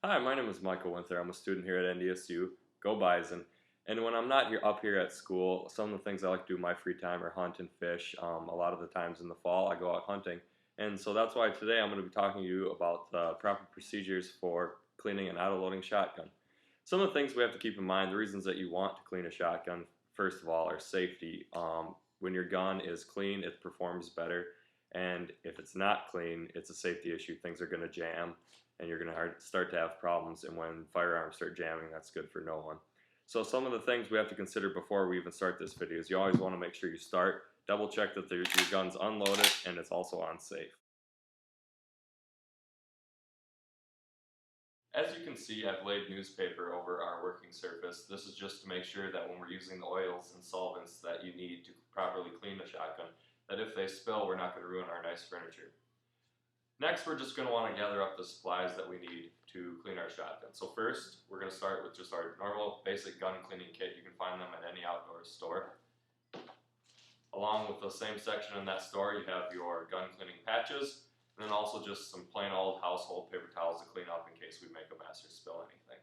Hi, my name is Michael Winther. I'm a student here at NDSU. Go Bison. And when I'm not up here at school, some of the things I like to do in my free time are hunt and fish. A lot of the times in the fall, I go out hunting. And so that's why today I'm going to be talking to you about the proper procedures for cleaning an auto-loading shotgun. Some of the things we have to keep in mind, the reasons that you want to clean a shotgun, first of all, are safety. When your gun is clean, it performs better. And if it's not clean, it's a safety issue. Things are going to jam and you're going to start to have problems. And when firearms start jamming, that's good for no one. So some of the things we have to consider before we even start this video is you always want to make sure you start, double check that your gun's unloaded and it's also on safe. As you can see, I've laid newspaper over our working surface. This is just to make sure that when we're using the oils and solvents that you need to properly clean the shotgun, that if they spill, we're not going to ruin our nice furniture. Next, we're just going to want to gather up the supplies that we need to clean our shotgun. So first, we're going to start with just our normal basic gun cleaning kit. You can find them at any outdoor store. Along with the same section in that store, you have your gun cleaning patches, and then also just some plain old household paper towels to clean up in case we make a mess or spill anything.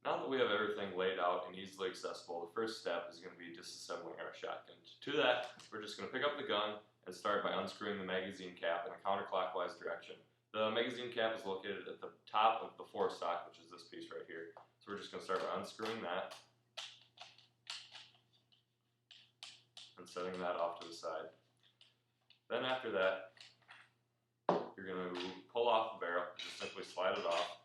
Now that we have everything laid out and easily accessible, the first step is going to be disassembling our shotgun. To that, we're just going to pick up the gun and start by unscrewing the magazine cap in a counterclockwise direction. The magazine cap is located at the top of the forestock, which is this piece right here. So we're just going to start by unscrewing that and setting that off to the side. Then after that, you're going to pull off the barrel, just simply slide it off.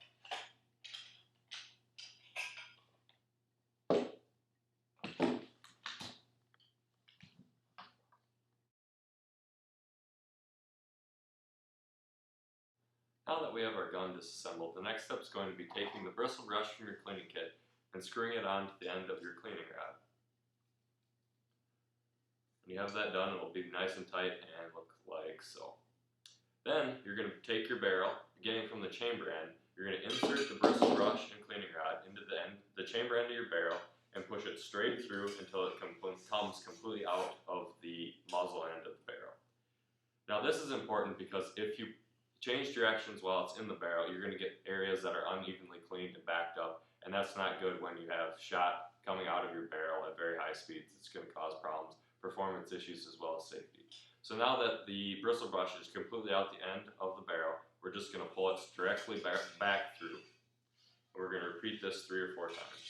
Now that we have our gun disassembled, the next step is going to be taking the bristle brush from your cleaning kit and screwing it onto the end of your cleaning rod. When you have that done, it will be nice and tight and look like so. Then you're going to take your barrel, beginning from the chamber end, you're going to insert the bristle brush and cleaning rod into the chamber end of your barrel and push it straight through until it comes completely out of the muzzle end of the barrel. Now this is important because if you change directions while it's in the barrel, you're going to get areas that are unevenly cleaned and backed up, and that's not good when you have shot coming out of your barrel at very high speeds. It's going to cause problems, performance issues, as well as safety. So now that the bristle brush is completely out the end of the barrel, we're just going to pull it directly back through. We're going to repeat this 3 or 4 times.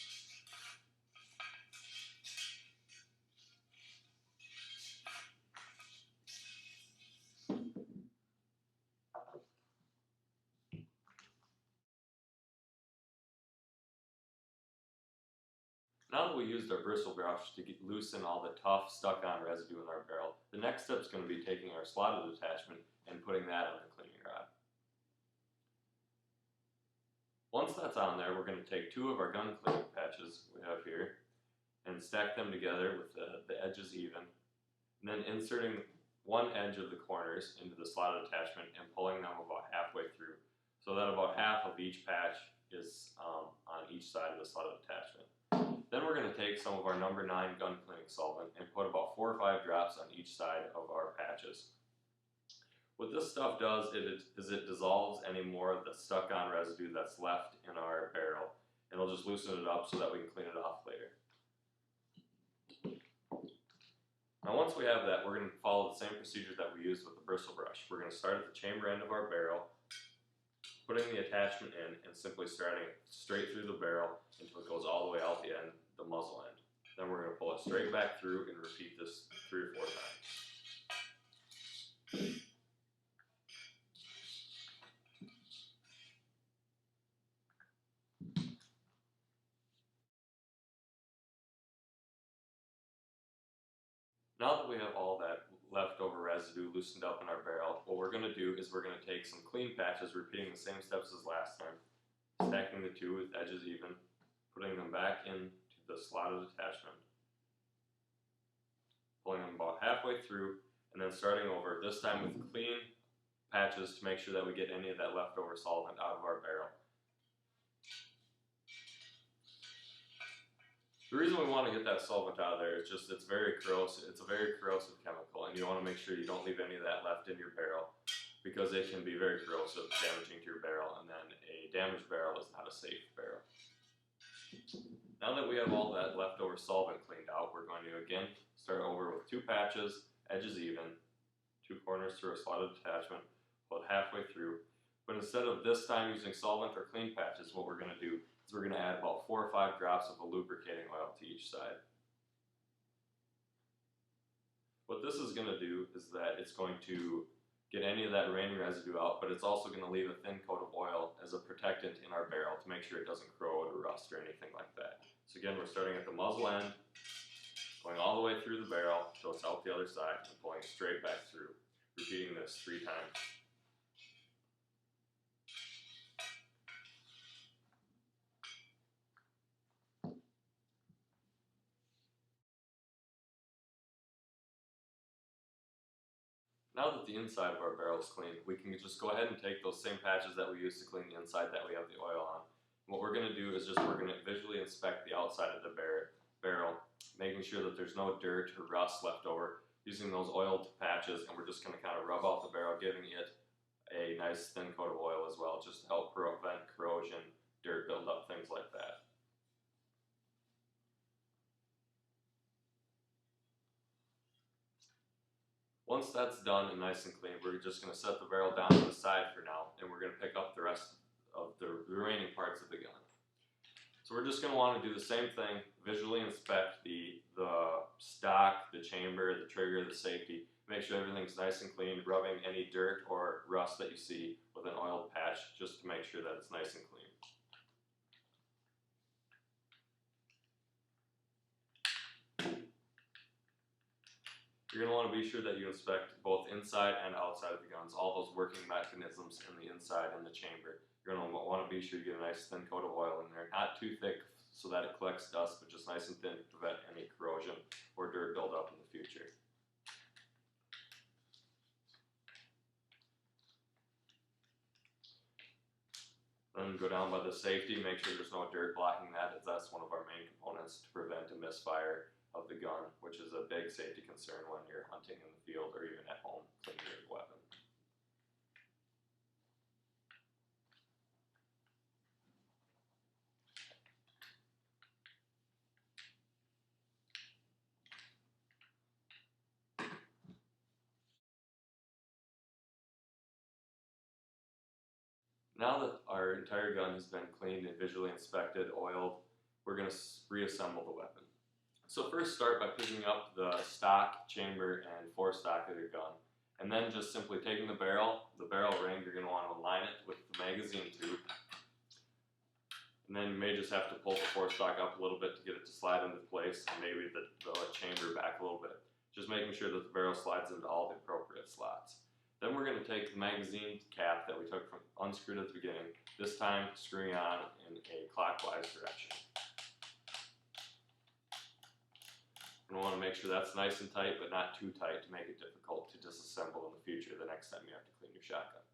Now that we used our bristle brush to loosen all the tough, stuck-on residue in our barrel, the next step is going to be taking our slotted attachment and putting that on the cleaning rod. Once that's on there, we're going to take 2 of our gun cleaning patches we have here and stack them together with the edges even, and then inserting one edge of the corners into the slotted attachment and pulling them about halfway through, so that about half of each patch is on each side of the slotted attachment. Then we're going to take some of our number 9 gun cleaning solvent and put about 4 or 5 drops on each side of our patches. What this stuff does is it dissolves any more of the stuck-on residue that's left in our barrel. It'll just loosen it up so that we can clean it off later. Now once we have that, we're going to follow the same procedure that we used with the bristle brush. We're going to start at the chamber end of our barrel, putting the attachment in and simply starting it straight through the barrel until it goes all the way out the end, the muzzle end. Then we're going to pull it straight back through and repeat this 3 or 4 times. Now that we have all that leftover residue loosened up in our barrel, what we're going to do is we're going to take some clean patches, repeating the same steps as last time, stacking the 2 with edges even, putting them back into the slotted attachment, pulling them about halfway through, and then starting over, this time with clean patches to make sure that we get any of that leftover solvent out of our barrel. The reason we want to get that solvent out of there is just it's very corrosive. It's a very corrosive chemical, and you want to make sure you don't leave any of that left in your barrel. because it can be very corrosive, damaging to your barrel, and then a damaged barrel is not a safe barrel. Now that we have all that leftover solvent cleaned out, we're going to again start over with 2 patches, edges even, 2 corners through a slotted attachment, about halfway through. But instead of this time using solvent or clean patches, what we're going to do is we're going to add about 4 or 5 drops of a lubricating oil to each side. What this is going to do is that it's going to get any of that rain residue out, but it's also going to leave a thin coat of oil as a protectant in our barrel to make sure it doesn't corrode or rust or anything like that. So again, we're starting at the muzzle end, going all the way through the barrel until it's out the other side, and pulling straight back through, repeating this 3 times. Now that the inside of our barrel is clean, we can just go ahead and take those same patches that we used to clean the inside that we have the oil on. What we're going to do is we're going to visually inspect the outside of the barrel, making sure that there's no dirt or rust left over, using those oiled patches, and we're just going to kind of rub out the barrel, giving it a nice thin coat of oil as well, just to help prevent corrosion, dirt buildup, things like that. Once that's done and nice and clean, we're just going to set the barrel down to the side for now, and we're going to pick up the rest of the remaining parts of the gun. So we're just going to want to do the same thing, visually inspect the stock, the chamber, the trigger, the safety, make sure everything's nice and clean, rubbing any dirt or rust that you see with an oiled patch just to make sure that it's nice and clean. You're going to want to be sure that you inspect both inside and outside of the guns, all those working mechanisms in the inside and the chamber. You're going to want to be sure you get a nice thin coat of oil in there, not too thick so that it collects dust, but just nice and thin to prevent any corrosion or dirt buildup in the future. Then go down by the safety, make sure there's no dirt blocking that, as that's one of our main components to prevent a misfire of the gun, which is a big safety concern when you're hunting in the field or even at home cleaning your weapon. Now that our entire gun has been cleaned and visually inspected, oiled, we're going to reassemble the weapon. So first start by picking up the stock, chamber, and forestock of your gun, and then just simply taking the barrel ring, you're going to want to align it with the magazine tube, and then you may just have to pull the forestock up a little bit to get it to slide into place, and maybe the chamber back a little bit, just making sure that the barrel slides into all the appropriate slots. Then we're going to take the magazine cap that we took from unscrewed at the beginning, this time screwing on in a clockwise direction. We want to make sure that's nice and tight, but not too tight to make it difficult to disassemble in the future the next time you have to clean your shotgun.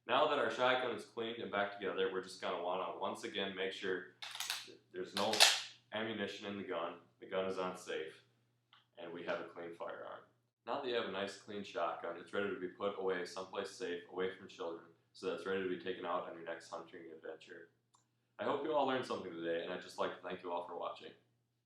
Now that our shotgun is cleaned and back together, we're just going to want to once again make sure there's no ammunition in the gun is unsafe, and we have a clean firearm. Now that you have a nice clean shotgun, it's ready to be put away someplace safe, away from children, so that it's ready to be taken out on your next hunting adventure. I hope you all learned something today, and I'd just like to thank you all for watching.